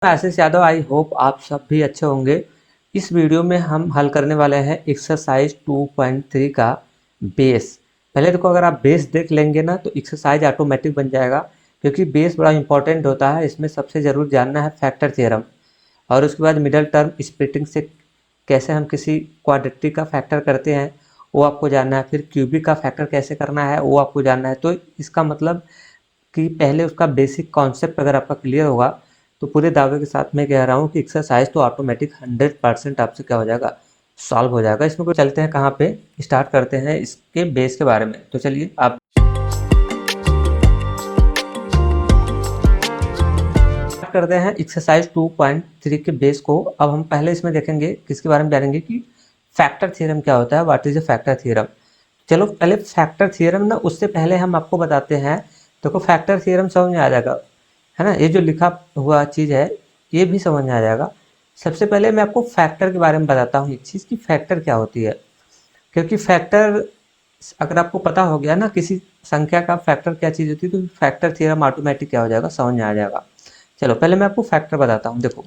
Ashish Yadav. I hope आप सब भी अच्छे होंगे। इस वीडियो में हम हल करने वाले हैं एक्सरसाइज 2.3 का बेस। पहले देखो, अगर आप बेस देख लेंगे ना तो एक्सरसाइज ऑटोमेटिक बन जाएगा, क्योंकि बेस बड़ा इंपॉर्टेंट होता है। इसमें सबसे ज़रूर जानना है फैक्टर थ्योरम, और उसके बाद मिडल टर्म स्प्लिटिंग से कैसे हम किसी क्वाड्रेटिक का फैक्टर करते हैं वो आपको जानना है। फिर क्यूबिक का फैक्टर कैसे करना है वो आपको जानना है। तो इसका मतलब कि पहले उसका बेसिक कॉन्सेप्ट अगर आपका क्लियर होगा तो पूरे दावे के साथ मैं कह रहा हूँ कि एक्सरसाइज तो ऑटोमेटिक 100% आपसे क्या हो जाएगा, सॉल्व हो जाएगा। इसमें कोई चलते हैं कहाँ पे, स्टार्ट करते हैं इसके बेस के बारे में। तो चलिए आप करते हैं एक्सरसाइज 2.3 के बेस को। अब हम पहले इसमें देखेंगे, किसके बारे में जानेंगे कि फैक्टर थ्योरम क्या होता है, what is a factor theorem. चलो पहले फैक्टर थ्योरम ना, उससे पहले हम आपको बताते हैं। देखो फैक्टर थ्योरम समझ में आ जाएगा, है ना। ये जो लिखा हुआ चीज़ है ये भी समझ में आ जाएगा। सबसे पहले मैं आपको फैक्टर के बारे में बताता हूँ एक चीज़, कि फैक्टर क्या होती है। क्योंकि फैक्टर अगर आपको पता हो गया ना किसी संख्या का फैक्टर क्या चीज़ होती है, तो फैक्टर थ्योरम ऑटोमेटिक क्या हो जाएगा, समझ में आ जाएगा। चलो पहले मैं आपको फैक्टर बताता हूँ। देखो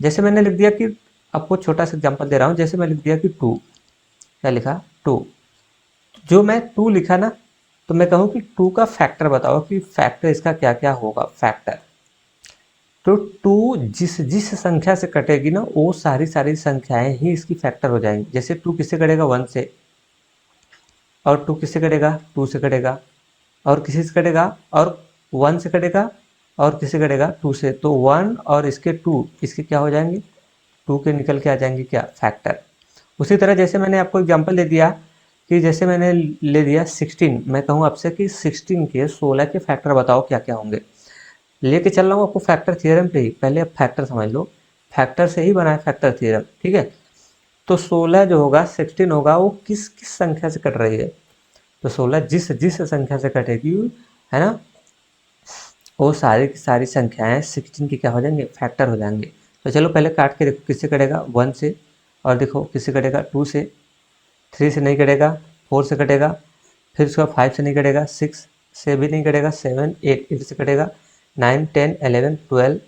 जैसे मैंने लिख दिया कि, आपको छोटा सा एग्जांपल दे रहा हूँ। जैसे मैं लिख दिया कि 2, क्या लिखा 2। जो मैं 2 लिखा ना, तो मैं कहूँ कि 2 का फैक्टर बताओ कि फैक्टर इसका क्या क्या होगा फैक्टर। तो 2 जिस जिस संख्या से कटेगी ना वो सारी सारी संख्याएं ही इसकी फैक्टर हो जाएंगी। जैसे 2 किससे कटेगा, 1 से, और 2 किससे कटेगा, 2 से कटेगा, और किसी से कटेगा, और 1 से कटेगा, और किससे कटेगा, 2 से। तो 1 और इसके 2 इसके क्या हो जाएंगे, 2 के निकल के आ जाएंगे क्या, फैक्टर। उसी तरह जैसे मैंने आपको एग्जांपल दे दिया कि जैसे मैंने ले दिया 16, मैं कहूँ आपसे कि 16 के 16 के फैक्टर बताओ क्या क्या होंगे। लेके चल रहा हूँ आपको फैक्टर थ्योरम पे ही। पहले आप फैक्टर समझ लो, फैक्टर से ही बना है फैक्टर थ्योरम, ठीक है। तो 16 जो होगा, 16 होगा, वो किस किस संख्या से कट रही है। तो 16 जिस जिस संख्या से कटेगी, है ना, वो सारी की सारी संख्याएं 16 की क्या हो जाएंगे, फैक्टर हो जाएंगे। तो चलो पहले काट के देखो, किससे कटेगा, 1 से, और देखो किससे कटेगा, 2 से, 3 से नहीं कटेगा, 4 से कटेगा, फिर उसका 5 से नहीं कटेगा, 6 से भी नहीं कटेगा, 7 8 8 से कटेगा, 9 10 11 12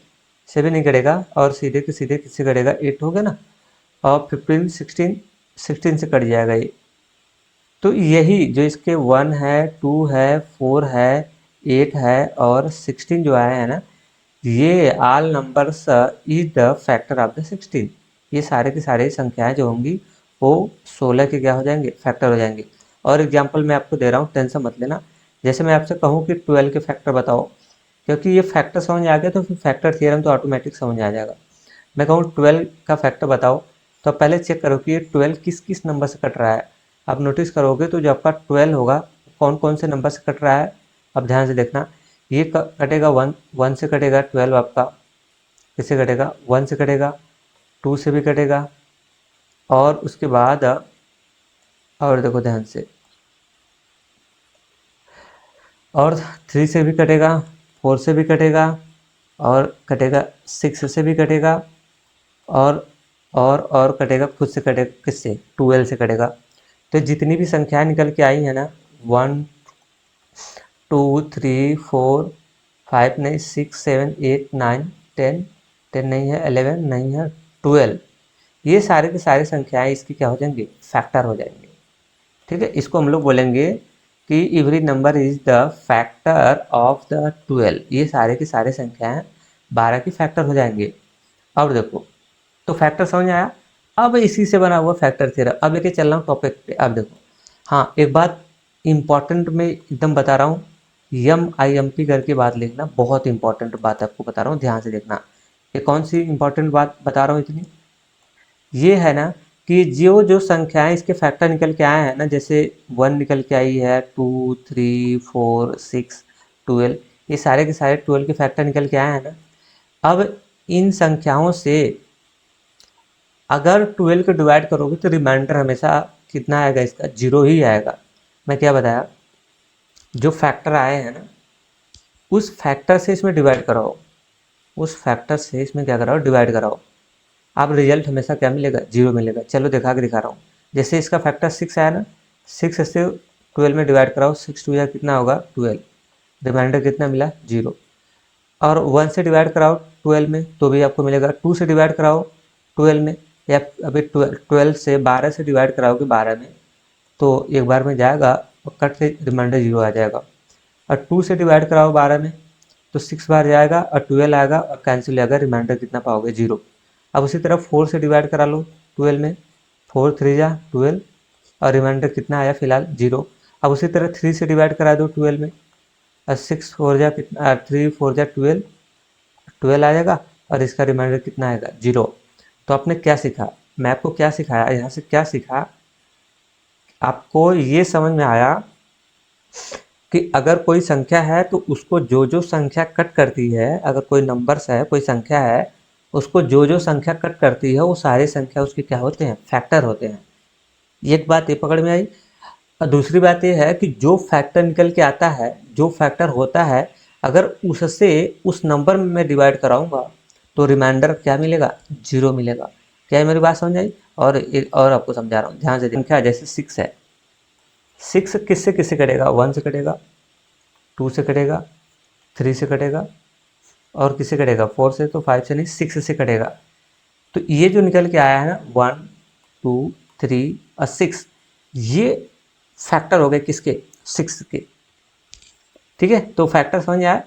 से भी नहीं कटेगा, और सीधे के सीधे किससे कटेगा, 8 हो गया ना, और 15 16 16 से कट जाएगा ये। तो यही जो इसके 1 है, 2 है, 4 है, 8 है और 16 जो आया है ना, ये all numbers is the factor of the 16। ये सारे की सारी संख्याएं जो होंगी वो 16 के क्या हो जाएंगे, फैक्टर हो जाएंगे। और एग्जांपल मैं आपको दे रहा हूँ, टेंशन मत लेना। जैसे मैं आपसे कहूँ कि 12 के फैक्टर बताओ, क्योंकि ये फैक्टर समझ आ गया तो फिर फैक्टर थ्योरम तो ऑटोमेटिक समझ आ जाएगा। मैं कहूँ 12 का फैक्टर बताओ, तो पहले चेक करो कि ये 12 किस किस नंबर से कट रहा है। आप नोटिस करोगे तो जो आपका 12 होगा कौन कौन से नंबर से कट रहा है, अब ध्यान से देखना। ये कटेगा 1, 1 से कटेगा 12 आपका, किससे कटेगा, 1 से कटेगा, 2 से भी कटेगा, और उसके बाद और देखो ध्यान से, और 3 से भी कटेगा, 4 से भी कटेगा, और कटेगा 6 से भी कटेगा, और और कटेगा, खुद से कटेगा, किससे, 12 से कटेगा। तो जितनी भी संख्याएं निकल के आई है ना, 1 2 3 4 5 नहीं, 6 7 8 9 10 10 नहीं है, 11 नहीं है, 12, ये सारे के सारे संख्याएं इसकी क्या हो जाएंगी, फैक्टर हो जाएंगे। ठीक है, इसको हम लोग बोलेंगे कि every number is the factor of the 12। ये सारे की सारे संख्याएं 12 की फैक्टर हो जाएंगे। अब देखो, तो फैक्टर समझ आया। अब इसी से बना हुआ फैक्टर थ्योरम, अब लेके चल रहा हूँ टॉपिक पे। अब देखो, हाँ एक बात इंपॉर्टेंट में एकदम बता रहा हूँ, MIMP करके बात लिखना, बहुत इंपॉर्टेंट बात आपको बता रहा हूँ, ध्यान से देखना। ये कौन सी इंपॉर्टेंट बात बता रहा हूँ इतनी, ये है ना कि जो जो संख्याएं इसके फैक्टर निकल के आए हैं ना, जैसे 1 निकल के आई है, 2 3 4 6 12, ये सारे के सारे 12 के फैक्टर निकल के आए हैं ना। अब इन संख्याओं से अगर 12 को डिवाइड करोगे तो रिमाइंडर हमेशा कितना आएगा, इसका 0 ही आएगा। मैं क्या बताया, जो फैक्टर आए हैं ना उस फैक्टर से इसमें डिवाइड कराओ, उस फैक्टर से इसमें क्या कराओ, डिवाइड कराओ। आप रिजल्ट हमेशा क्या मिलेगा, 0 मिलेगा। चलो दिखा के दिखा रहा हूँ। जैसे इसका फैक्टर 6 आया ना, 6 से 12 में डिवाइड कराओ, 6 2 या कितना होगा, 12, रिमाइंडर कितना मिला, 0। और 1 से डिवाइड कराओ 12 में तो भी आपको मिलेगा, 2 से डिवाइड कराओ 12 में, या अभी 12 से 12 से डिवाइड कराओगे 12 में तो एक बार में जाएगा और कट से रिमाइंडर 0 आ जाएगा। और 2 से डिवाइड कराओ 12 में तो 6 बार जाएगा और 12 आएगा और कैंसिल आएगा, रिमाइंडर कितना पाओगे 0। अब उसी तरह 4 से डिवाइड करा लो 12 में, 4 3 जा 12 और रिमाइंडर कितना आया फिलहाल 0। अब उसी तरह 3 से डिवाइड करा दो 12 में और 6 4 जा कितना 3 4 जा 12, 12 आ जाएगा और इसका रिमाइंडर कितना आएगा 0। तो आपने क्या सीखा, मैं आपको क्या सिखाया यहाँ से, क्या सीखा आपको ये समझ में आया कि अगर कोई संख्या है तो उसको जो जो संख्या कट करती है, अगर कोई नंबर्स है कोई संख्या है उसको जो जो संख्या कट करती है वो सारी संख्या उसके क्या होते हैं, फैक्टर होते हैं। एक बात ये पकड़ में आई। और दूसरी बात ये है कि जो फैक्टर निकल के आता है, जो फैक्टर होता है, अगर उससे उस नंबर में मैं डिवाइड कराऊंगा तो रिमाइंडर क्या मिलेगा 0 मिलेगा। क्या मेरी बात समझ आई? और एक और आपको समझा रहा हूँ ध्यान से, संख्या जैसे 6 है, 6 किससे किससे कटेगा, 1 से कटेगा, 2 से कटेगा, 3 से कटेगा और किससे कटेगा 4 से, तो 5 से नहीं 6 से कटेगा। तो ये जो निकल के आया है ना 1 2 3 और 6, ये फैक्टर हो गए किसके, 6 के। ठीक है, तो फैक्टर समझ आया।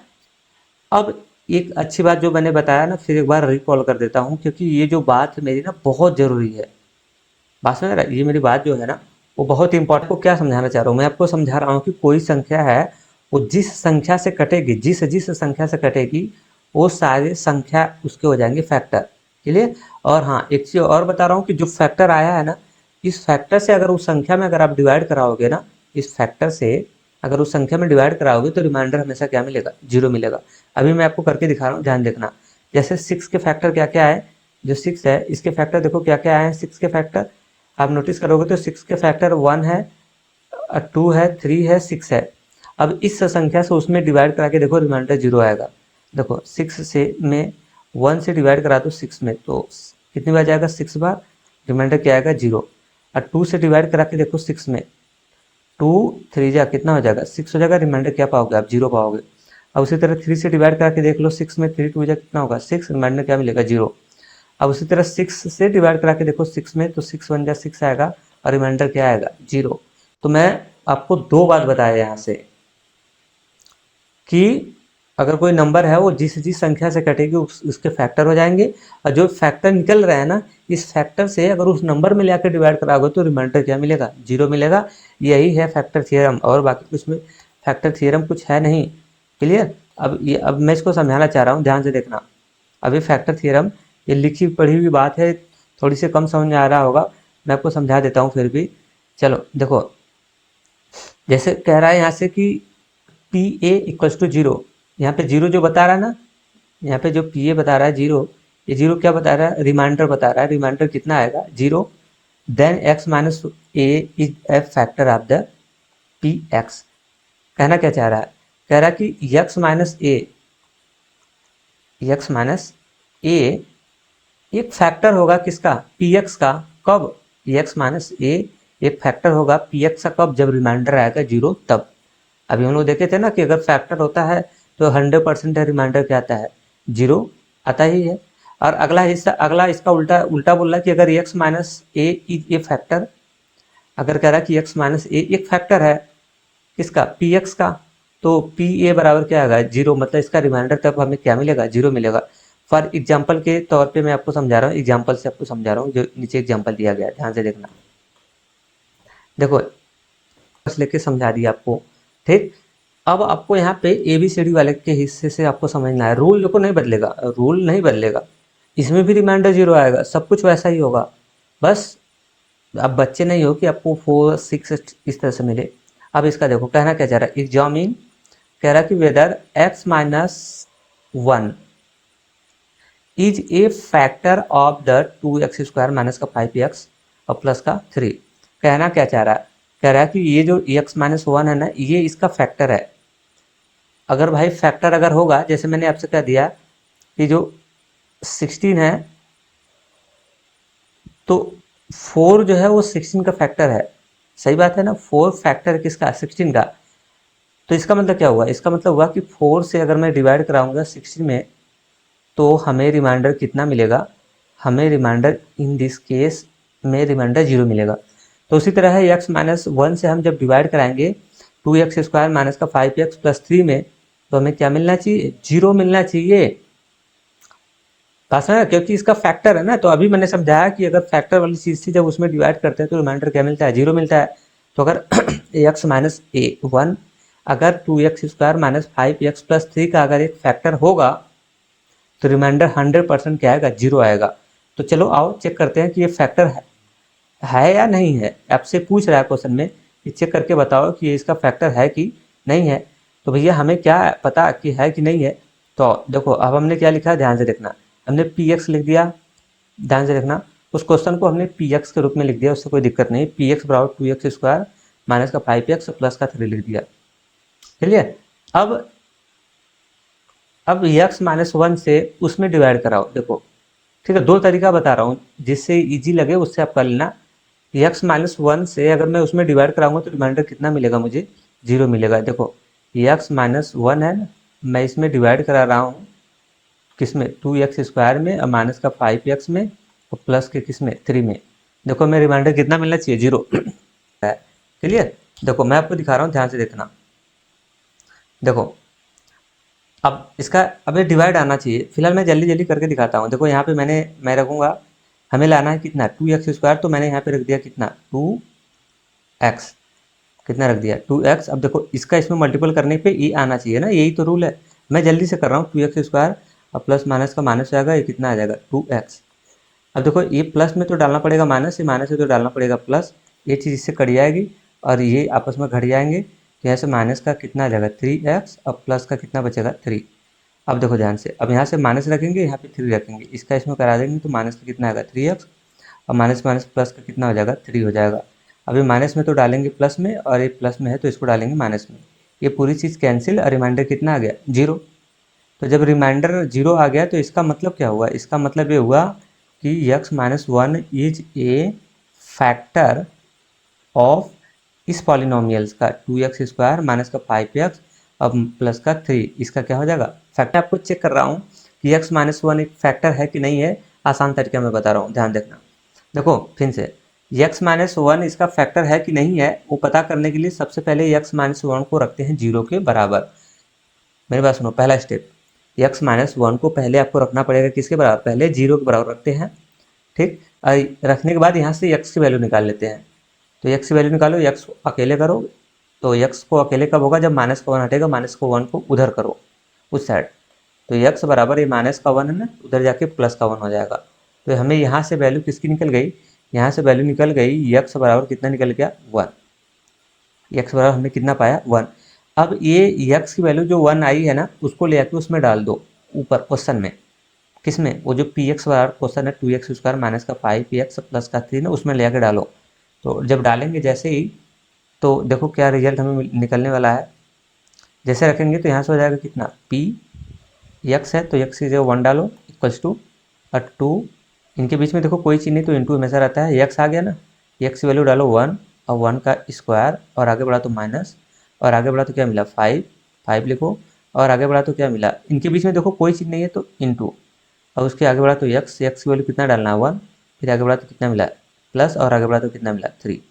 अब एक अच्छी बात जो मैंने बताया ना फिर एक बार रिकॉल कर देता हूँ, क्योंकि ये जो बात मेरी ना बहुत ज़रूरी है। बात समझ रहा है, ये मेरी बात जो है ना वो बहुत इंपॉर्टेंट। को क्या समझाना चाह रहा हूँ मैं, आपको समझा रहा हूँ कि कोई संख्या है वो जिस संख्या से कटेगी, जिस जिस संख्या से कटेगी वो सारे संख्या उसके हो जाएंगे फैक्टर। क्लियर? और हाँ एक चीज़ और बता रहा हूँ कि जो फैक्टर आया है ना, इस फैक्टर से अगर उस संख्या में अगर आप डिवाइड कराओगे ना, इस फैक्टर से अगर उस संख्या में डिवाइड कराओगे तो रिमाइंडर हमेशा क्या मिलेगा, 0 मिलेगा। अभी मैं आपको करके दिखा रहा हूँ, ध्यान देखना। जैसे 6 के फैक्टर क्या क्या है, जो 6 है इसके फैक्टर देखो क्या क्या आए हैं 6 के फैक्टर। आप नोटिस करोगे तो 6 के फैक्टर 1 है, 2 है, 3 है, 6 है। अब इस संख्या से उसमें डिवाइड करा के देखो रिमाइंडर 0 आएगा। देखो 6 से में 1 से डिवाइड करा दो 6 में तो कितनी बार जाएगा 6 बार, रिमाइंडर क्या आएगा 0। और 2 से डिवाइड करा के देखो 6 में, 2 3 जा कितना हो जाएगा 6 हो जाएगा, रिमाइंडर क्या पाओगे आप 0 पाओगे। अब उसी तरह 3 से डिवाइड करा के देख लो 6 में, 3 2 जा कितना होगा 6, रिमाइंडर क्या मिलेगा 0। अब उसी तरह 6 से डिवाइड करा के देखो 6 में तो 6 1 जा 6 आएगा और रिमाइंडर क्या आएगा 0। तो मैं आपको दो बात बताया यहाँ से कि अगर कोई नंबर है वो जिस जिस संख्या से कटेगी उसके फैक्टर हो जाएंगे, और जो फैक्टर निकल रहा है ना इस फैक्टर से अगर उस नंबर में लेकर डिवाइड कराओगे तो रिमाइंडर क्या मिलेगा 0 मिलेगा। यही है फैक्टर थ्योरम, और बाकी कुछ में फैक्टर थ्योरम कुछ है नहीं। क्लियर? अब मैं इसको समझाना चाह रहा हूँ, ध्यान से देखना। अभी फैक्टर थ्योरम ये लिखी पढ़ी हुई बात है, थोड़ी सी कम समझ में आ रहा होगा, मैं आपको समझा देता हूँ फिर भी। चलो देखो, जैसे कह रहा है यहाँ से कि पी ए इक्वल्स टू 0, यहाँ पे 0 जो बता रहा है ना, यहाँ पे जो पी ए बता रहा है 0, ये 0 क्या बता रहा है, रिमाइंडर बता रहा है। रिमाइंडर कितना आएगा 0, then x minus a is a factor of the p x. कहना क्या चाह रहा है, कह रहा है कि एक्स माइनस ए एक फैक्टर होगा किसका, पी एक्स का। कब, एक्स माइनस ए एक फैक्टर होगा पी एक्स का कब, जब रिमाइंडर आएगा 0 तब। अभी हम लोग देखे थे ना कि अगर फैक्टर होता है तो 100% है, रिमाइंडर क्या आता है 0 आता ही है। और अगला हिस्सा, अगला इसका उल्टा उल्टा बोल रहा है कि अगर x minus a is a factor, अगर कह रहा है कि एक्स माइनस ए एक फैक्टर है किसका, पी एक्स का, तो पी ए बराबर क्या आएगा 0, मतलब इसका रिमाइंडर तब हमें क्या मिलेगा 0 मिलेगा। फॉर एग्जाम्पल के तौर पे मैं आपको समझा रहा हूँ, एग्जाम्पल से आपको समझा रहा हूँ, जो नीचे एग्जाम्पल दिया गया है ध्यान से देखना। देखो बस लेके समझा दिया आपको, ठीक। अब आपको यहाँ पे ए बी सी डी वाले के हिस्से से आपको समझना है, रूल देखो नहीं बदलेगा, रूल नहीं बदलेगा, इसमें भी रिमाइंडर 0 आएगा, सब कुछ वैसा ही होगा। बस अब बच्चे नहीं हो कि आपको 4 6 इस तरह से मिले। अब इसका देखो कहना क्या चाह रहा है, एग्जामिन कह रहा है कि whether x minus 1 is a factor of the 2x square minus का 5x और प्लस का 3। कहना क्या चाह रहा है, कह रहा है कि ये जो x माइनस 1 है ना ये इसका फैक्टर है। अगर भाई फैक्टर अगर होगा, जैसे मैंने आपसे कह दिया कि जो 16 है तो 4 जो है वो 16 का फैक्टर है। सही बात है ना, 4 फैक्टर किसका 16 का। तो इसका मतलब क्या हुआ, इसका मतलब हुआ कि 4 से अगर मैं डिवाइड कराऊंगा 16 में तो हमें रिमाइंडर कितना मिलेगा, हमें रिमाइंडर इन दिस केस में रिमाइंडर 0 मिलेगा। तो उसी तरह है x माइनस 1 से हम जब डिवाइड कराएंगे 2x² माइनस का 5x प्लस 3 में, तो हमें क्या मिलना चाहिए, 0 मिलना चाहिए। बात समझ, क्योंकि इसका फैक्टर है ना। तो अभी मैंने समझाया कि अगर फैक्टर वाली चीज़ थी जब उसमें डिवाइड करते हैं तो रिमाइंडर क्या मिलता है, 0 मिलता है। तो अगर x माइनस a1 अगर 2x² माइनस 5x प्लस 3 का अगर एक फैक्टर होगा तो रिमाइंडर 100% क्या आएगा, 0 आएगा। तो चलो आओ चेक करते हैं कि ये फैक्टर है या नहीं है। आपसे पूछ रहा है क्वेश्चन में कि चेक करके बताओ कि ये इसका फैक्टर है कि नहीं है। तो भैया हमें क्या पता कि है कि नहीं है। तो देखो अब हमने क्या लिखा है, ध्यान से देखना। हमने px लिख दिया, ध्यान से देखना। उस क्वेश्चन को हमने px के रूप में लिख दिया, उससे कोई दिक्कत नहीं। px बराबर 2x² माइनस का 5x प्लस का 3 लिख दिया। चलिए अब x माइनस 1 से उसमें डिवाइड कराओ। देखो ठीक है, दो तरीका बता रहा हूँ जिससे इजी लगे उससे आप कर लेना। x माइनस 1 से अगर मैं उसमें डिवाइड कराऊंगा तो रिमाइंडर कितना मिलेगा, मुझे 0 मिलेगा। देखो x माइनस 1 है ना, मैं इसमें डिवाइड करा रहा हूँ किसमें, 2x² में और माइनस का 5x में और प्लस के किसमें 3 में। देखो मैं रिमाइंडर कितना मिलना चाहिए, 0 है। क्लियर। देखो मैं आपको दिखा रहा हूँ, ध्यान से देखना। देखो अब इसका अब ये डिवाइड आना चाहिए। फिलहाल मैं जल्दी जल्दी करके दिखाता हूँ। देखो यहाँ पे मैं रखूँगा, हमें लाना है कितना, 2x²। तो मैंने यहाँ पे रख दिया कितना, 2x। कितना रख दिया, 2x। अब देखो इसका इसमें मल्टीपल करने पे ये आना चाहिए ना, यही तो रूल है। मैं जल्दी से कर रहा हूँ, 2x² और प्लस माइनस का माइनस आएगा, ये कितना आ जाएगा, 2x। अब देखो ये प्लस में तो डालना पड़ेगा माइनस, ये माइनस में तो डालना पड़ेगा प्लस। ये चीज़ इससे कट जाएगी और ये आपस में घट जाएंगे। तो यहाँ से माइनस का कितना आ जाएगा, 3x और प्लस का कितना बचेगा, 3। अब देखो ध्यान से, अब यहाँ से माइनस रखेंगे, यहाँ पे 3 रखेंगे, इसका इसमें करा देंगे तो माइनस का कितना आएगा, 3x और माइनस माइनस प्लस का कितना हो जाएगा, 3 हो जाएगा। अभी माइनस में तो डालेंगे प्लस में और ये प्लस में है तो इसको डालेंगे माइनस में। ये पूरी चीज़ कैंसिल और रिमाइंडर कितना आ गया, 0। तो जब रिमाइंडर 0 आ गया तो इसका मतलब क्या हुआ, इसका मतलब ये हुआ कि x minus 1 is a factor of इस पॉलिनोमियल्स का, 2x² माइनस का 5x अब प्लस का 3, इसका क्या हो जाएगा फैक्टर। आपको चेक कर रहा हूँ कि x माइनस 1 एक फैक्टर है कि नहीं है, आसान तरीके में बता रहा हूँ, ध्यान देखना। देखो फिर से x माइनस 1 इसका फैक्टर है कि नहीं है वो पता करने के लिए सबसे पहले x माइनस 1 को रखते हैं 0 के बराबर। मेरी बात सुनो, पहला स्टेप, x माइनस 1 को पहले आपको रखना पड़ेगा किसके बराबर, पहले 0 के बराबर रखते हैं। ठीक, रखने के बाद यहाँ से x की वैल्यू निकाल लेते हैं। तो x की वैल्यू निकालो, x अकेले करो। तो x को अकेले कब होगा, जब माइनस का 1 हटेगा, माइनस का 1 को उधर करो उस साइड। तो x बराबर ये माइनस का 1 है ना, उधर जाके प्लस का 1 हो जाएगा। तो हमें यहाँ से वैल्यू किसकी निकल गई, यहाँ से वैल्यू निकल गई x बराबर कितना निकल गया, 1। x बराबर हमने कितना पाया, 1। अब ये x की वैल्यू जो 1 आई है ना, उसको ले आके उसमें डाल दो ऊपर क्वेश्चन में। किसमें, वो जो px बराबर क्वेश्चन है 2x² माइनस का 5x प्लस का 3 ना, उसमें ले आके डालो। तो जब डालेंगे जैसे ही, तो देखो क्या रिजल्ट हमें निकलने वाला है। जैसे रखेंगे तो यहाँ से हो जाएगा कितना, p x है तो x की जगह 1 डालो इक्वल्स टू 2, इनके बीच में देखो कोई चीज़ नहीं तो इंटू हमेशा रहता है, x आ गया ना, x की वैल्यू डालो 1 और 1 का स्क्वायर और आगे बढ़ा तो माइनस और आगे बढ़ा तो क्या मिला, 5 लिखो और आगे बढ़ा तो क्या मिला, इनके बीच में देखो कोई चीज़ नहीं है तो इंटू और उसके आगे बढ़ा तो x की वैल्यू कितना डालना है, 1। फिर आगे बढ़ा तो कितना मिला, प्लस और आगे बढ़ा तो कितना मिला, 3।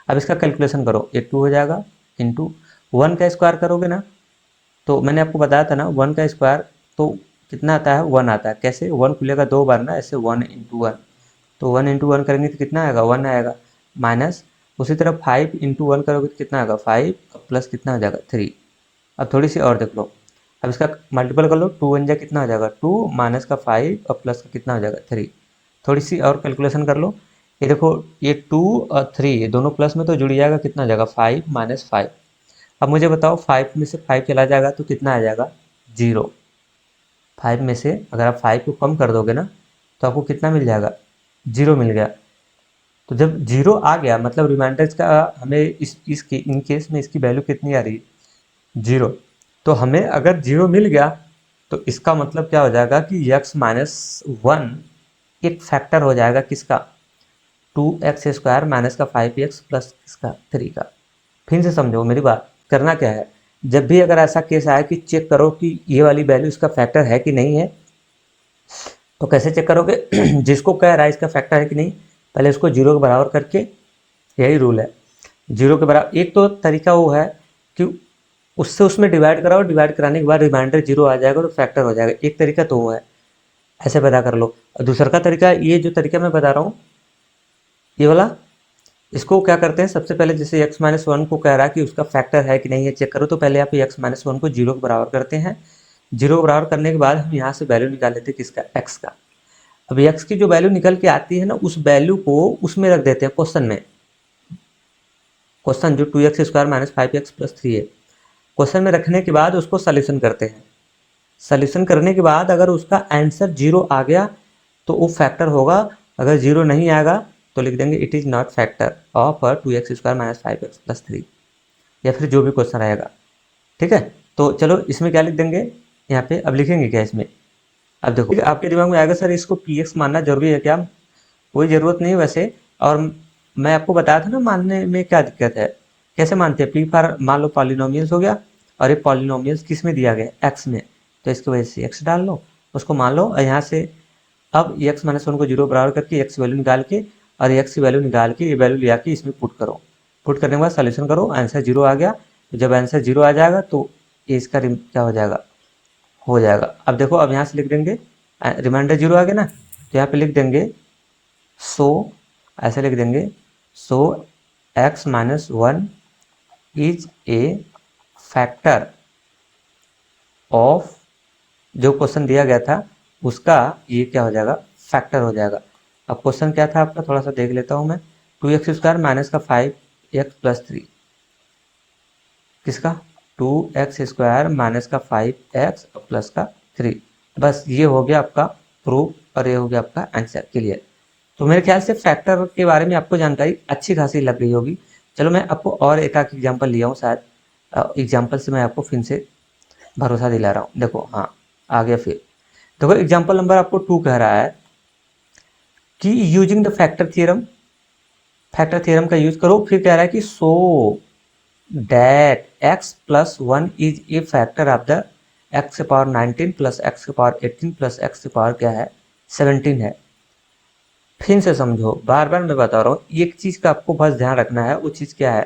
अब इसका कैलकुलेशन करो, ये 2 हो जाएगा इंटू 1 का स्क्वायर करोगे ना, तो मैंने आपको बताया था ना 1 का स्क्वायर तो कितना आता है, 1 आता है। कैसे, 1 खुलेगा 2 बार ना, ऐसे 1 इंटू 1। तो 1 इंटू 1 करेंगे तो कितना आएगा, 1 आएगा। माइनस उसी तरह 5 इंटू 1 करोगे तो कितना आएगा, 5 प्लस कितना हो जाएगा, 3। अब थोड़ी सी और देख लो, अब इसका मल्टीपल कर लो, 2 1 जा कितना हो जाएगा, 2 माइनस का 5 और प्लस का कितना हो जाएगा, 3। थोड़ी सी और कैलकुलेशन कर लो, ये देखो ये 2 और 3 ये दोनों प्लस में तो जुड़ जाएगा, कितना हो जाएगा, 5 माइनस 5। अब मुझे बताओ 5 में से 5 चला जाएगा तो कितना आ जाएगा, 0। 5 में से अगर आप 5 को कम कर दोगे ना तो आपको कितना मिल जाएगा, 0 मिल गया। तो जब 0 आ गया मतलब रिमाइंडर का हमें इसके इन केस में इसकी वैल्यू कितनी आ रही है, 0। तो हमें अगर 0 मिल गया तो इसका मतलब क्या हो जाएगा कि x माइनस 1 एक फैक्टर हो जाएगा किसका, 2x² माइनस का 5x प्लस किसका, 3 का। फिर से समझो मेरी बात, करना क्या है, जब भी अगर ऐसा केस आया कि चेक करो कि ये वाली वैल्यू इसका फैक्टर है कि नहीं है, तो कैसे चेक करोगे? जिसको कह रहा है इसका फैक्टर है कि नहीं, पहले उसको जीरो के बराबर करके, यही रूल है, जीरो के बराबर। एक तो तरीका वो है कि उससे उसमें डिवाइड कराओ, डिवाइड कराने के बाद रिमाइंडर जीरो आ जाएगा तो फैक्टर हो जाएगा, एक तरीका तो वो है, ऐसे पता कर लो। और दूसरा का तरीका, ये जो तरीका मैं बता रहा हूँ ये वाला, इसको क्या करते हैं, सबसे पहले जैसे x माइनस वन को कह रहा है कि उसका फैक्टर है कि नहीं है चेक करो, तो पहले आप x माइनस वन को जीरो के बराबर करते हैं। जीरो के बराबर करने के बाद हम यहाँ से वैल्यू निकाल लेते हैं किसका, x का। अब x की जो वैल्यू निकल के आती है ना, उस वैल्यू को उसमें रख देते हैं क्वेश्चन में, क्वेश्चन जो 2x² माइनस 5x प्लस 3 है, क्वेश्चन में रखने के बाद उसको सोल्यूशन करते हैं। सोल्यूशन करने के बाद अगर उसका आंसर जीरो आ गया तो वो फैक्टर होगा, अगर जीरो नहीं आएगा तो लिख देंगे it is not factor of 2x² minus 5x plus 3, या फिर जो भी क्वेश्चन रहेगा। ठीक है, तो चलो इसमें क्या लिख देंगे, यहाँ पे अब लिखेंगे क्या इसमें, अब देखो आपके दिमाग में आएगा सर इसको px मानना जरूरी है क्या? कोई ज़रूरत नहीं वैसे, और मैं आपको बताया था ना मानने में क्या दिक्कत है, कैसे मानते हैं, पी फॉर मान लो पॉलिनोमियल्स हो गया, और ये पॉलिनोमियल्स किस में दिया गया, एक्स में, तो इसकी वजह से एक्स डाल लो, उसको मान लो, और यहाँ से अब एक्स माइनस वन को जीरो बराबर करके एक्स वैल्यू निकाल के, और एक्स की वैल्यू निकाल के ये वैल्यू ले आके इसमें पुट करो, पुट करने के बाद सोल्यूशन करो, आंसर जीरो आ गया, तो जब आंसर जीरो आ जाएगा तो ये इसका क्या हो जाएगा, हो जाएगा। अब देखो अब यहाँ से लिख देंगे, रिमाइंडर जीरो आ गया ना, तो यहाँ पे लिख देंगे सो, ऐसे लिख देंगे सो x minus one is a factor of, जो क्वेश्चन दिया गया था उसका ये क्या हो जाएगा, फैक्टर हो जाएगा। अब क्वेश्चन क्या था आपका, थोड़ा सा देख लेता हूँ मैं, 2x² माइनस का 5x प्लस 3, किसका, 2x² माइनस का 5x प्लस का 3, बस ये हो गया आपका प्रूफ, और ये हो गया आपका आंसर, क्लियर। तो मेरे ख्याल से फैक्टर के बारे में आपको जानकारी अच्छी खासी लग गई होगी। चलो मैं आपको और एक आध एग्जांपल लिया हूँ, शायद एग्जांपल से मैं आपको फिर से भरोसा दिला रहा हूँ। देखो हाँ आ गया, फिर देखो एग्जांपल नंबर आपको 2 कह रहा है कि using the factor theorem, factor theorem का यूज करो, फिर कह रहा है कि so that x plus one is a factor of the x के पावर 19 प्लस x के पावर 18 प्लस x के पावर क्या है 17 है। फिर से समझो, बार बार मैं बता रहा हूँ, एक चीज़ का आपको बस ध्यान रखना है, वो चीज़ क्या है,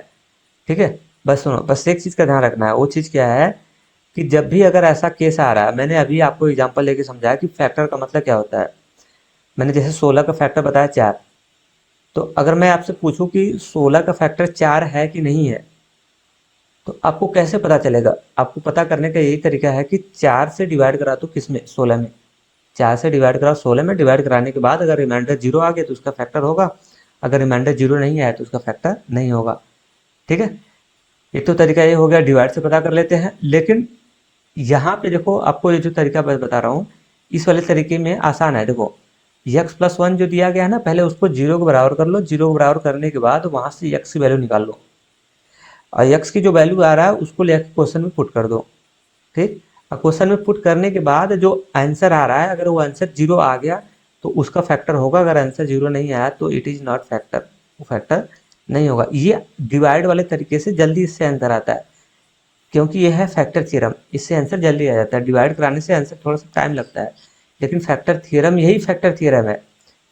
ठीक है, बस सुनो, बस एक चीज़ का ध्यान रखना है, वो चीज़ क्या है कि जब भी अगर ऐसा केस आ रहा है, मैंने अभी आपको एग्जांपल लेके समझाया कि फैक्टर का मतलब क्या होता है, मैंने जैसे 16 का फैक्टर बताया 4, तो अगर मैं आपसे पूछूं कि 16 का फैक्टर 4 है कि नहीं है, तो आपको कैसे पता चलेगा, आपको पता करने का यही तरीका है कि 4 से डिवाइड करा दो, किस में, 16 में, 4 से डिवाइड कराओ 16 में, डिवाइड कराने के बाद अगर रिमाइंडर जीरो आ गया तो उसका फैक्टर होगा, अगर रिमाइंडर जीरो नहीं आया तो उसका फैक्टर नहीं होगा। ठीक है, एक तो तरीका ये हो गया, डिवाइड से पता कर लेते हैं, लेकिन यहाँ पे देखो आपको ये जो तरीका मैं बता रहा हूँ, इस वाले तरीके में आसान है। देखो x प्लस वन जो दिया गया है ना, पहले उसको जीरो के बराबर कर लो, जीरो के बराबर करने के बाद वहां से x की वैल्यू निकाल लो, और x की जो वैल्यू आ रहा है उसको लेकर क्वेश्चन में पुट कर दो। ठीक, और क्वेश्चन में पुट करने के बाद जो आंसर आ रहा है, अगर वो आंसर जीरो आ गया तो उसका फैक्टर होगा, अगर आंसर जीरो नहीं आया तो इट इज नॉट फैक्टर, वो फैक्टर नहीं होगा। ये डिवाइड वाले तरीके से जल्दी इससे आंसर आता है, क्योंकि यह है फैक्टर थ्योरम, इससे आंसर जल्दी आ जाता है, डिवाइड कराने से आंसर थोड़ा सा टाइम लगता है, लेकिन फैक्टर थ्योरम, यही फैक्टर थ्योरम है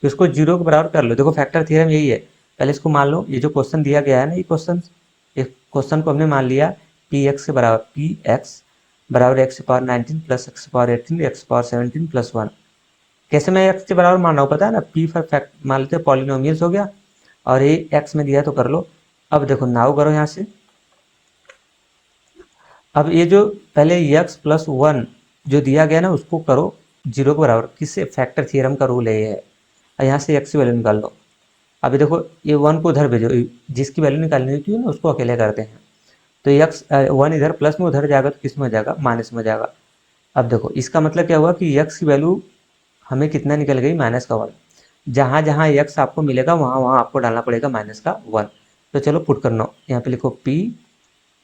कि उसको जीरो के बराबर कर लो। देखो फैक्टर थ्योरम यही है, पहले इसको मान लो, ये जो क्वेश्चन दिया गया है ना, ये क्वेश्चन को हमने मान लिया पी एक्स के बराबर, पी एक्स बराबर x power 19 plus x power 18 x power 17 plus one. कैसे मैं एक्स के बराबर मान रहा हूँ पता है ना, पी फॉर फैक्ट मान लेते हैं, पॉलिनोमियल्स हो गया, और ये एक्स में दिया तो कर लो। अब देखो नाउ करो यहाँ से, अब ये जो पहले x प्लस वन जो दिया गया ना उसको करो जीरो के बराबर, किससे, फैक्टर थ्योरम का रूल है ये है, और यहाँ से x की वैल्यू निकाल लो। अभी देखो ये वन को उधर भेजो, जिसकी वैल्यू निकालनी होती है ना उसको अकेले करते हैं, तो x वन इधर प्लस में उधर जाएगा तो किस में हो जाएगा, माइनस में हो जाएगा। अब देखो इसका मतलब क्या हुआ कि x की वैल्यू हमें कितना निकल गई, माइनस का वन, जहाँ जहाँ x आपको मिलेगा वहाँ वहाँ आपको डालना पड़ेगा माइनस का वन। तो चलो पुट करना, यहाँ पे लिखो p,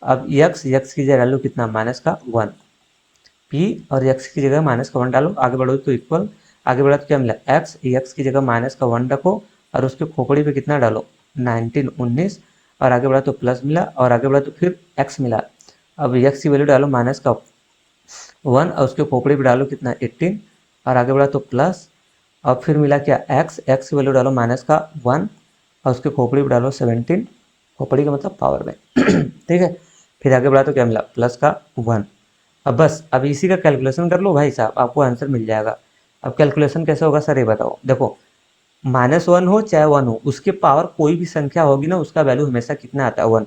अब x की जगह डालो कितना, माइनस का वन, p और x की जगह माइनस का वन डालो, आगे बढ़ो तो इक्वल, आगे बढ़ा तो क्या मिला, x की जगह माइनस का वन रखो, और उसके खोपड़ी पे कितना डालो, 19 19, और आगे बढ़ा तो प्लस मिला, और आगे बढ़ा तो फिर x मिला, अब x की वैल्यू डालो माइनस का 1 और उसके खोपड़ी पे डालो कितना 18 और आगे बढ़ा तो प्लस, अब फिर मिला क्या x की वैल्यू डालो माइनस का 1 और उसके खोपड़ी पे डालो 17, खोपड़ी का मतलब पावर में ठीक है। फिर आगे बढ़ा तो क्या मिला प्लस का 1। अब बस अब इसी का कैलकुलेशन कर लो भाई साहब, आपको आंसर मिल जाएगा। अब कैलकुलेशन कैसे होगा सर ये बताओ। देखो -1 हो चाहे 1 हो, उसके पावर कोई भी संख्या होगी ना उसका वैल्यू हमेशा कितना आता है 1।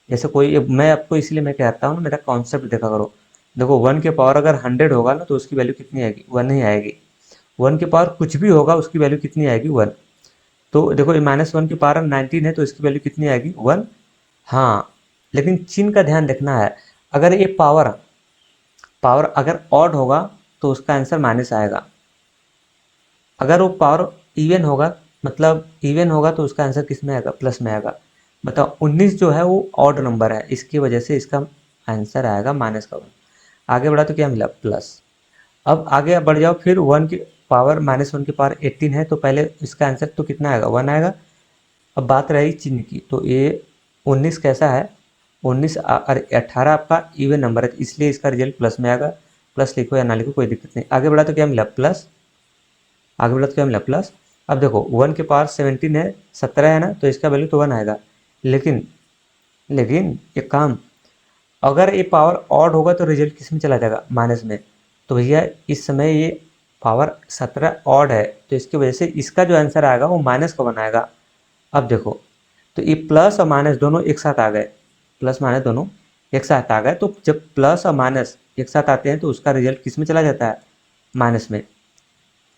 जैसे कोई मैं आपको इसलिए मैं कहता हूँ ना, मेरा कॉन्सेप्ट देखा करो। देखो 1 के पावर अगर 100 होगा ना तो उसकी वैल्यू कितनी आएगी 1 ही आएगी। 1 के पावर कुछ भी होगा उसकी वैल्यू कितनी आएगी 1। तो देखो -1 की पावर 19 है तो इसकी वैल्यू कितनी आएगी 1। हाँ लेकिन चिन्ह का ध्यान रखना है, अगर ये पावर पावर अगर ऑड होगा तो उसका आंसर माइनस आएगा, अगर वो पावर इवन होगा मतलब इवन होगा तो उसका आंसर किस में आएगा प्लस में आएगा। बताओ 19 जो है वो ऑड नंबर है, इसकी वजह से इसका आंसर आएगा माइनस का 1। आगे बढ़ा तो क्या मिला प्लस। अब आगे बढ़ जाओ फिर 1 की पावर -1 की पावर 18 है तो पहले इसका आंसर तो कितना आएगा 1 आएगा। अब बात रही चिन्ह की, तो ये 19 कैसा है 19 अरे 18 आपका इवन नंबर है इसलिए इसका रिजल्ट प्लस में आएगा। प्लस लिखो या ना लिखो कोई दिक्कत नहीं। आगे बढ़ा तो क्या मिला प्लस, आगे बढ़ा तो क्या मिला प्लस। अब देखो 1 के पावर 17 है 17 है ना तो इसका वैल्यू तो 1 आएगा। लेकिन लेकिन एक काम, अगर ये पावर ऑड होगा तो रिजल्ट किस में चला जाएगा माइनस में। तो भैया इस समय ये पावर 17 ऑड है तो इसकी वजह से इसका जो आंसर आएगा वो माइनस का बनाएगा। अब देखो तो ये प्लस और माइनस दोनों एक साथ आ गए, प्लस माइनस दोनों एक साथ आ गए, तो जब प्लस और माइनस एक साथ आते हैं तो उसका रिजल्ट किस में चला जाता है माइनस में।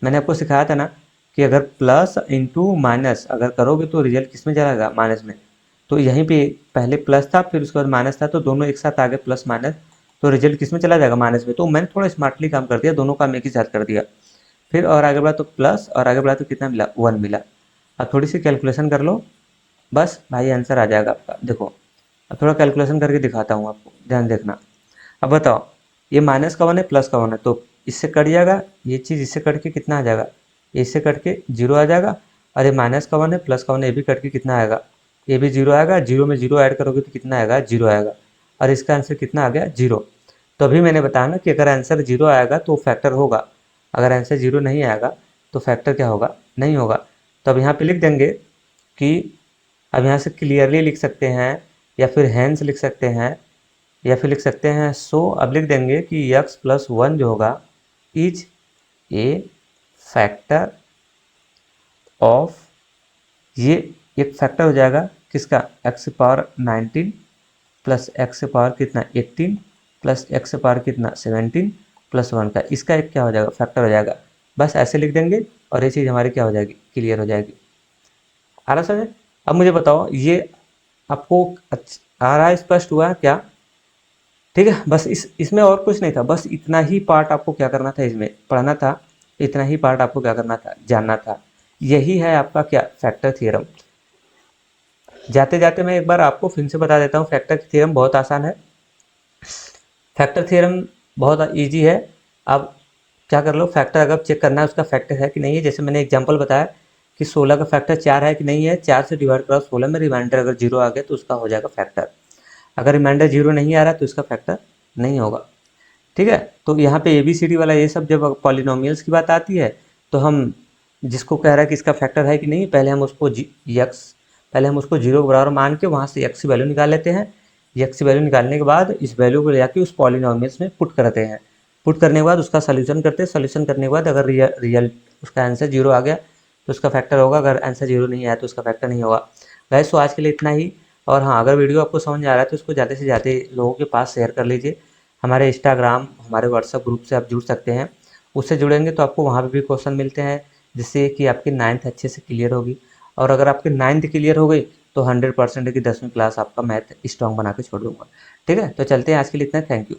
मैंने आपको सिखाया था ना कि अगर प्लस इंटू माइनस अगर करोगे तो रिजल्ट किस में जाएगा माइनस में। तो यहीं पे पहले प्लस था फिर उसके बाद माइनस था तो दोनों एक साथ आ गए प्लस माइनस, तो रिजल्ट किस में चला जाएगा माइनस में। तो मैंने थोड़ा स्मार्टली काम कर दिया, दोनों काम एक ही साथ कर दिया। फिर और आगे बढ़ा तो प्लस और आगे बढ़ा तो कितना मिला 1 मिला। अब थोड़ी सी कैलकुलेशन कर लो बस भाई आंसर आ जाएगा आपका। देखो अब थोड़ा कैलकुलेशन करके दिखाता हूँ आपको, ध्यान देखना। अब बताओ ये माइनस का 1 है प्लस का 1 है तो इससे कट जाएगा, ये चीज़ इससे कट के कितना आ जाएगा इससे कट के 0 आ जाएगा। और ये माइनस का 1 है प्लस का 1 है ये भी कट के कितना आएगा ये भी 0 आएगा। 0 में 0 ऐड करोगे तो कितना आएगा 0 आएगा। और इसका आंसर कितना आ गया 0। तो अभी मैंने बताया ना कि अगर आंसर 0 आएगा तो फैक्टर होगा, अगर आंसर 0 नहीं आएगा तो फैक्टर क्या होगा नहीं होगा। तो अब यहाँ पे लिख देंगे कि अब यहाँ से क्लियरली लिख सकते हैं या फिर हैंस लिख सकते हैं या फिर लिख सकते हैं सो। अब लिख देंगे कि x+1 जो होगा इज ए फैक्टर ऑफ, ये एक फैक्टर हो जाएगा किसका x power 19 plus x power कितना 18 प्लस x पावर कितना 17 प्लस 1 का, इसका एक क्या हो जाएगा फैक्टर हो जाएगा। बस ऐसे लिख देंगे और ये चीज़ हमारी क्या हो जाएगी क्लियर हो जाएगी। आ रहा समझ। अब मुझे बताओ ये आपको आ रहा है स्पष्ट हुआ क्या। ठीक है बस इसमें और कुछ नहीं था, बस इतना ही पार्ट आपको क्या करना था इसमें पढ़ना था, इतना ही पार्ट आपको क्या करना था जानना था। यही है आपका क्या फैक्टर थ्योरम। जाते जाते मैं एक बार आपको फिर से बता देता हूँ, फैक्टर थ्योरम बहुत आसान है, फैक्टर थ्योरम बहुत इजी है। अब क्या कर लो फैक्टर अगर चेक करना है उसका फैक्टर है कि नहीं है, जैसे मैंने एग्जांपल बताया कि 16 का फैक्टर 4 है कि नहीं है, 4 से डिवाइड करो 16 में रिमाइंडर अगर 0 आ गया तो उसका हो जाएगा फैक्टर। अगर रिमाइंडर 0 नहीं आ रहा तो इसका फैक्टर नहीं होगा। ठीक है तो यहाँ पे ABCD वाला ये सब जब पॉलिनोमियल्स की बात आती है तो हम जिसको कह रहा है कि इसका फैक्टर है कि नहीं, पहले हम उसको पहले हम उसको 0 के बराबर मान के वहाँ से x की वैल्यू निकाल लेते हैं। x की वैल्यू निकालने के बाद इस वैल्यू को ले जाके उस पॉलिनोमियल्स में पुट करते हैं, पुट करने के बाद उसका सोल्यूशन करते हैं, सोल्यूशन करने के बाद अगर रियल उसका आंसर 0 आ गया तो उसका फैक्टर होगा, अगर आंसर 0 नहीं आया तो उसका फैक्टर नहीं होगा। गाइस तो आज के लिए इतना ही। और हाँ अगर वीडियो आपको समझ में आ रहा है तो उसको ज़्यादा से ज़्यादा लोगों के पास शेयर कर लीजिए। हमारे इंस्टाग्राम हमारे व्हाट्सएप ग्रुप से आप जुड़ सकते हैं, उससे जुड़ेंगे तो आपको वहाँ पे भी क्वेश्चन मिलते हैं जिससे कि आपकी 9th अच्छे से क्लियर होगी। और अगर आपकी 9th क्लियर हो गई तो 100% की 10वीं क्लास आपका मैथ स्ट्रॉन्ग बना के छोड़ दूंगा। ठीक है तो चलते हैं आज के लिए इतना, थैंक यू।